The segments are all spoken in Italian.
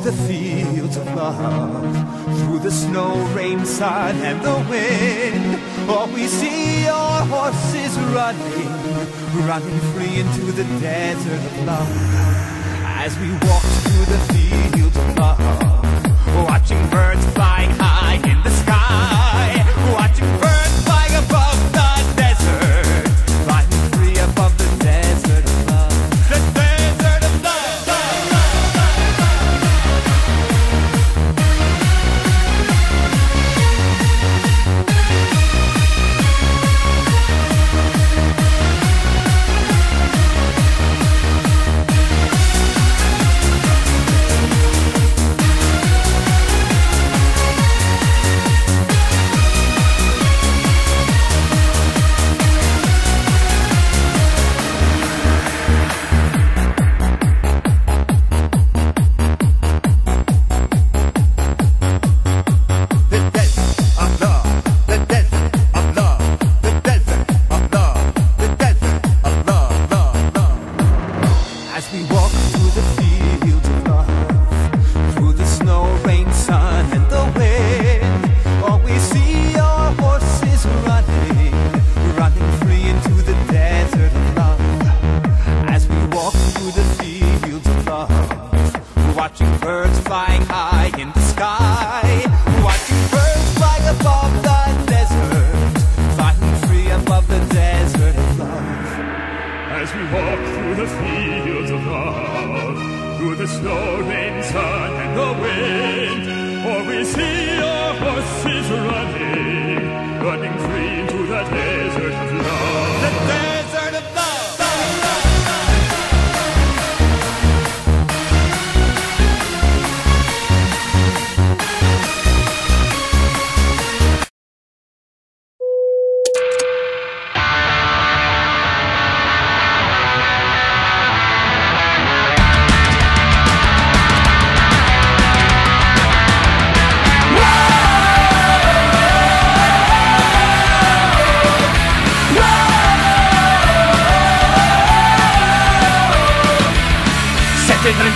the fields of love, through the snow, rain, sun, and the wind. Oh, we see our horses running, running free into the desert of love. As we walk through the fields of love, watching birds flying high in the sky, watching birds flying above the desert, flying free above the desert of love. The desert of love. Watching birds flying high in the sky, watching birds fly above the desert, flying free above the desert of love. As we walk through the fields of love, through the snow, rain, sun, and the wind, or we see our horses running, running free into the desert of love. The desert of love.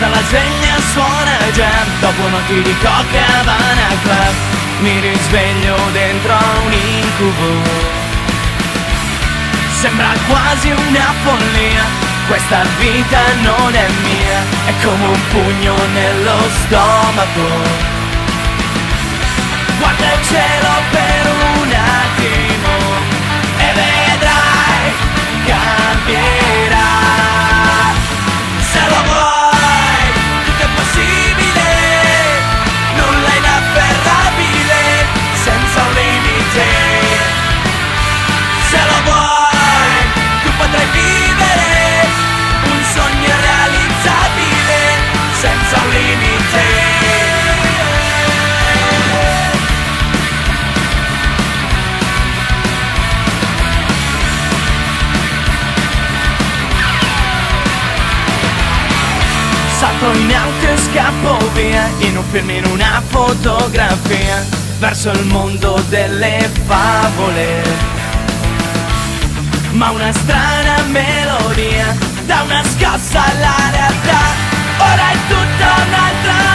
La sveglia suona già, dopo notti di Copacabana Club, mi risveglio dentro a un incubo. Sembra quasi una follia, questa vita non è mia, è come un pugno nello stomaco. Guarda il cielo per un attimo e vedrai, cambierà. Se lo vuoi, tutto è possibile, nulla è inafferrabile, senza un limite. Se lo vuoi, tu potrai vivere un sogno irrealizzabile, senza un limite. Salto in auto e scappo via, in un film, in una fotografia, verso il mondo delle favole. Ma una strana melodia dà una scossa alla realtà, ora è tutta un'altra